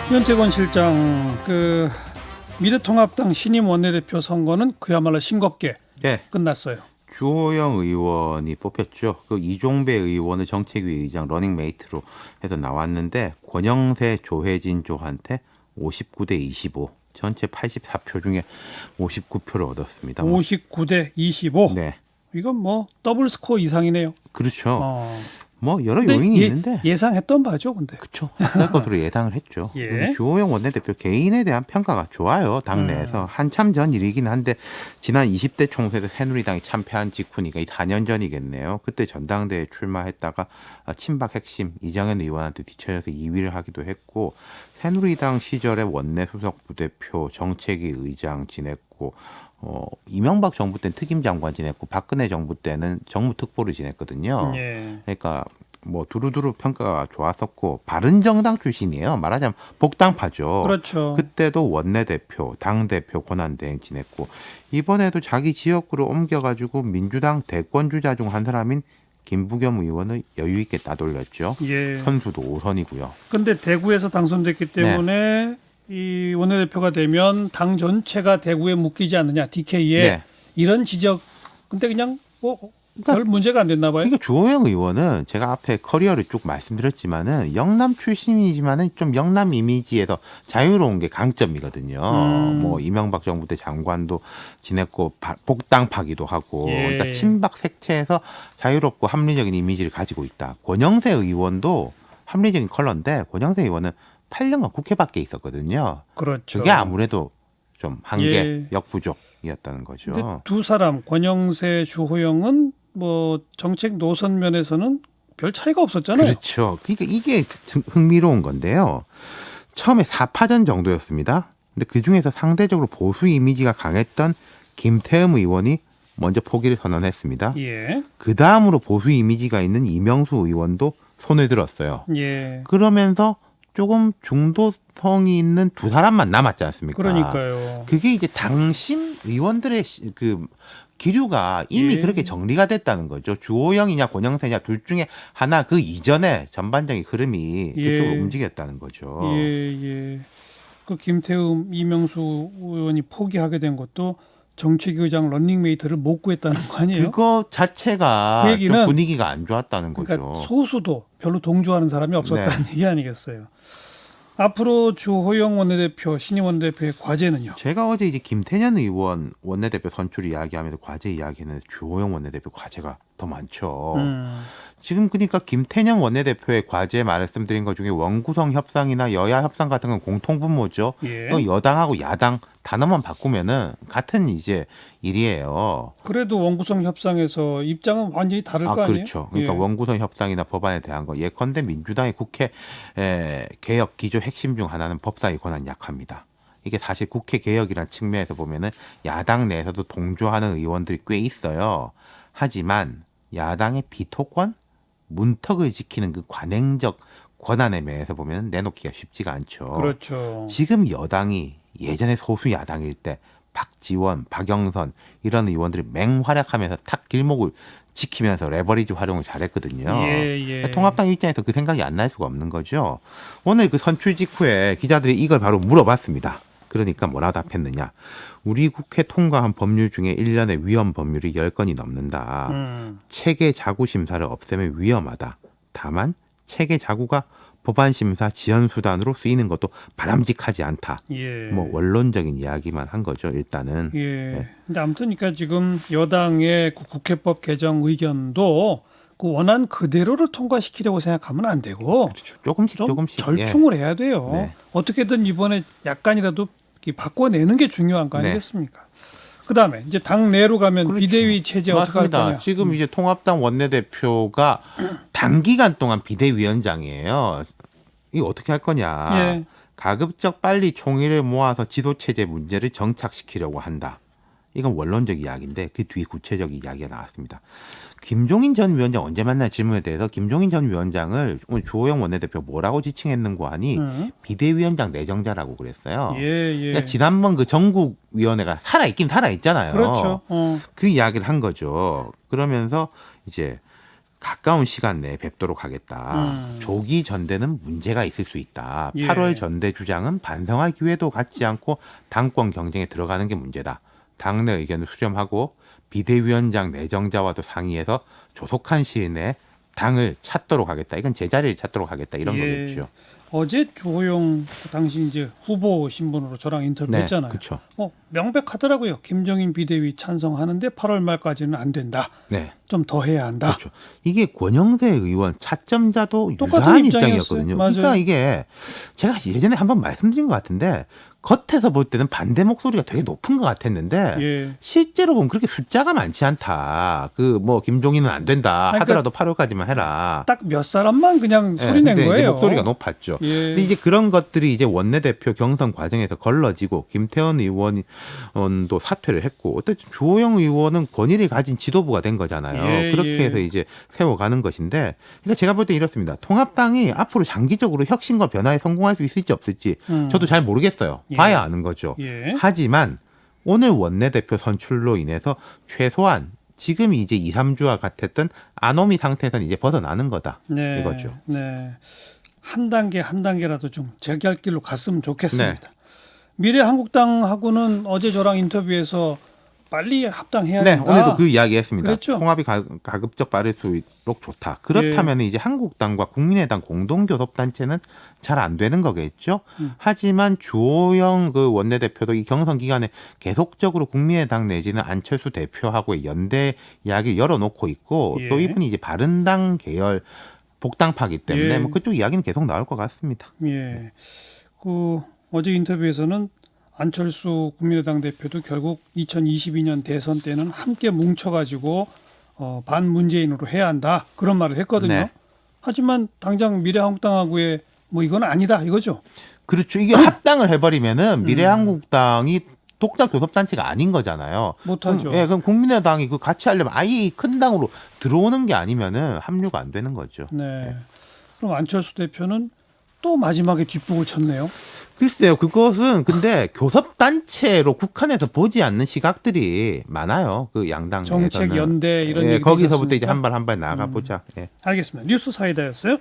윤태권 실장, 미래통합당 신임 원내대표 선거는 그야말로 싱겁게 네, 끝났어요. 주호영 의원이 뽑혔죠. 그 이종배 의원을 정책위 의장 러닝메이트로 해서 나왔는데 권영세, 조혜진 조한테 59대 25, 전체 84표 중에 59표를 얻었습니다. 59대 25. 네, 이건 뭐 더블 스코어 이상이네요. 그렇죠. 뭐 여러 근데 요인이 있는데 예상했던 바죠, 근데. 그렇죠. 그럴 것으로 예상을 했죠. 예. 근데 주호영 원내대표 개인에 대한 평가가 좋아요. 당내에서 한참 전 일이긴 한데 지난 20대 총선에서 새누리당이 참패한 직후니까 4년 전이겠네요. 그때 전당대회에 출마했다가 친박 핵심 이정현 의원한테 뒤처져서 2위를 하기도 했고 새누리당 시절에 원내수석 부대표 정책위 의장 지냈고 이명박 정부 때는 특임장관 지냈고 박근혜 정부 때는 정무특보를 지냈거든요. 예. 그러니까 뭐 두루두루 평가가 좋았었고 바른정당 출신이에요. 말하자면 복당파죠. 그렇죠. 그때도 원내대표, 당대표 권한대행 지냈고 이번에도 자기 지역구로 옮겨가지고 민주당 대권주자 중 한 사람인 김부겸 의원을 여유 있게 따돌렸죠. 예. 선수도 5선이고요. 근데 대구에서 당선됐기 때문에 이 원내대표가 되면 당 전체가 대구에 묶이지 않느냐, DK에 네. 이런 지적. 근데 그냥 별 문제가 안 됐나 봐요. 그러니까 주호영 의원은 제가 앞에 커리어를 쭉 말씀드렸지만은 영남 출신이지만은 좀 영남 이미지에서 자유로운 게 강점이거든요. 뭐 이명박 정부 때 장관도 지냈고 복당파기도 하고 예. 그러니까 친박 색채에서 자유롭고 합리적인 이미지를 가지고 있다. 권영세 의원도 합리적인 컬러인데 권영세 의원은 8년간 국회 밖에 있었거든요. 그렇죠. 그게 아무래도 좀 한계, 예. 역부족이었다는 거죠. 근데 두 사람 권영세, 주호영은 뭐 정책 노선 면에서는 별 차이가 없었잖아요. 그렇죠. 그러니까 이게 흥미로운 건데요. 처음에 4파전 정도였습니다. 근데 그중에서 상대적으로 보수 이미지가 강했던 김태흠 의원이 먼저 포기를 선언했습니다. 예. 그 다음으로 보수 이미지가 있는 이명수 의원도 손을 들었어요. 예. 그러면서 조금 중도성이 있는 두 사람만 남았지 않습니까? 그러니까요. 그게 이제 당심 의원들의 그 기류가 이미 예. 그렇게 정리가 됐다는 거죠. 주호영이냐 권영세냐 둘 중에 하나 그 이전에 전반적인 흐름이 예. 그쪽으로 움직였다는 거죠. 예. 그 김태흠, 이명수 의원이 포기하게 된 것도 정책위의장 런닝메이트를 못 구했다는 거 아니에요? 그거 자체가 그 얘기는 좀 분위기가 안 좋았다는 거죠. 그러니까 소수도 별로 동조하는 사람이 없었다는 얘기 아니겠어요. 앞으로 주호영 원내대표, 신임 원내대표의 과제는요? 제가 어제 이제 김태년 의원 원내대표 선출 이야기하면서 과제 이야기했는데 주호영 원내대표 과제가 더 많죠. 지금 그러니까 김태년 원내대표의 과제 말씀드린 것 중에 원구성 협상이나 여야 협상 같은 건 공통분모죠. 예. 여당하고 야당 단어만 바꾸면은 같은 이제 일이에요. 그래도 원구성 협상에서 입장은 완전히 다를 거 아니에요? 그렇죠. 그러니까 예. 원구성 협상이나 법안에 대한 거 예컨대 민주당의 국회 개혁 기조 핵심 중 하나는 법사위 권한 약화입니다. 이게 사실 국회 개혁이라는 측면에서 보면은 야당 내에서도 동조하는 의원들이 꽤 있어요. 하지만 야당의 비토권, 문턱을 지키는 그 관행적 권한에 면에서 보면 내놓기가 쉽지가 않죠. 그렇죠. 지금 여당이 예전에 소수 야당일 때 박지원, 박영선 이런 의원들이 맹활약하면서 탁 길목을 지키면서 레버리지 활용을 잘했거든요. 예. 통합당 입장에서 그 생각이 안 날 수가 없는 거죠. 오늘 그 선출 직후에 기자들이 이걸 바로 물어봤습니다. 그러니까 뭐라 답했느냐. 우리 국회 통과한 법률 중에 1년에 위헌 법률이 10건이 넘는다. 체계 자구 심사를 없애면 위험하다. 다만 체계 자구가 법안 심사 지연 수단으로 쓰이는 것도 바람직하지 않다. 예. 뭐 원론적인 이야기만 한 거죠. 일단은. 예. 네. 근데 아무튼 그러니까 지금 여당의 그 국회법 개정 의견도 그 원안 그대로를 통과시키려고 생각하면 안 되고 그렇죠. 조금씩 좀 조금씩 절충을 해야 돼요. 네. 어떻게든 이번에 약간이라도 바꿔내는 게 중요한 거 네. 아니겠습니까? 그다음에 이제 당 내로 가면 그렇죠. 비대위 체제 어떻게 할 맞습니다. 거냐? 지금 이제 통합당 원내대표가 단기간 동안 비대위원장이에요. 이거 어떻게 할 거냐? 예. 가급적 빨리 총의를 모아서 지도체제 문제를 정착시키려고 한다. 이건 원론적 이야기인데 그 뒤에 구체적 이야기가 나왔습니다. 김종인 전 위원장 언제 만날 질문에 대해서 김종인 전 위원장을 오늘 주호영 원내대표 뭐라고 지칭했는고 하니 비대위원장 내정자라고 그랬어요. 예. 그러니까 지난번 그 전국위원회가 살아있긴 살아있잖아요. 그렇죠. 그 이야기를 한 거죠. 그러면서 이제 가까운 시간 내에 뵙도록 하겠다. 조기 전대는 문제가 있을 수 있다. 예. 8월 전대 주장은 반성할 기회도 갖지 않고 당권 경쟁에 들어가는 게 문제다. 당내 의견을 수렴하고 비대위원장 내정자와도 상의해서 조속한 시일 내에 당을 찾도록 하겠다. 이건 제자리를 찾도록 하겠다. 이런 예. 거겠죠. 어제 주호영 당시 이제 후보 신분으로 저랑 인터뷰했잖아요. 그렇죠. 명백하더라고요. 김정인 비대위 찬성하는데 8월 말까지는 안 된다. 네. 좀 더 해야 한다. 그렇죠. 이게 권영세 의원 차점자도 똑같은 유사한 입장이었어요. 입장이었거든요. 맞아요. 그러니까 이게 제가 예전에 한번 말씀드린 것 같은데 겉에서 볼 때는 반대 목소리가 되게 높은 것 같았는데 예. 실제로 보면 그렇게 숫자가 많지 않다. 그 뭐 김종인은 안 된다 그러니까 하더라도 8월까지만 해라. 딱 몇 사람만 그냥 소리 낸 근데 이제 거예요. 목소리가 높았죠. 예. 근데 이제 그런 것들이 이제 원내대표 경선 과정에서 걸러지고 김태원 의원도 사퇴를 했고 어쨌든 주호영 의원은 권위를 가진 지도부가 된 거잖아요. 예, 그렇게 예. 해서 이제 세워가는 것인데 그러니까 제가 볼 때 이렇습니다. 통합당이 앞으로 장기적으로 혁신과 변화에 성공할 수 있을지 없을지 저도 잘 모르겠어요. 예. 봐야 아는 거죠. 예. 하지만 오늘 원내대표 선출로 인해서 최소한 지금이 이제 2, 3주와 같았던 아노미 상태에서는 이제 벗어나는 거다. 네. 이거죠. 네. 한 단계 한 단계라도 좀 재갈 길로 갔으면 좋겠습니다. 네. 미래한국당하고는 어제 저랑 인터뷰에서 빨리 합당해야 네, 된다. 오늘도 그 이야기 했습니다. 그랬죠? 통합이 가급적 빠를수록 좋다. 그렇다면 이제 한국당과 국민의당 공동교섭단체는 잘 안 되는 거겠죠. 하지만 주호영 그 원내대표도 이 경선 기간에 계속적으로 국민의당 내지는 안철수 대표하고의 연대 이야기를 열어놓고 있고 예. 또 이분이 이제 바른당 계열 복당파기 때문에 예. 뭐 그쪽 이야기는 계속 나올 것 같습니다. 예. 그 어제 인터뷰에서는 안철수 국민의당 대표도 결국 2022년 대선 때는 함께 뭉쳐가지고 반문재인으로 해야 한다 그런 말을 했거든요. 네. 하지만 당장 미래한국당하고의 뭐 이건 아니다 이거죠. 그렇죠. 이게 합당을 해버리면은 미래한국당이 독자 교섭단체가 아닌 거잖아요. 못하죠. 그럼 국민의당이 그 같이 하려면 아예 이 큰 당으로 들어오는 게 아니면은 합류가 안 되는 거죠. 네. 그럼 안철수 대표는 또 마지막에 뒷북을 쳤네요. 글쎄요, 그것은 근데 교섭단체로 국한해서 보지 않는 시각들이 많아요. 그 양당 정책 연대 이런 얘기도 거기서부터 이제 있었으니까. 한 발 한 발 나가 보자. 예. 알겠습니다. 뉴스 사이다였어요.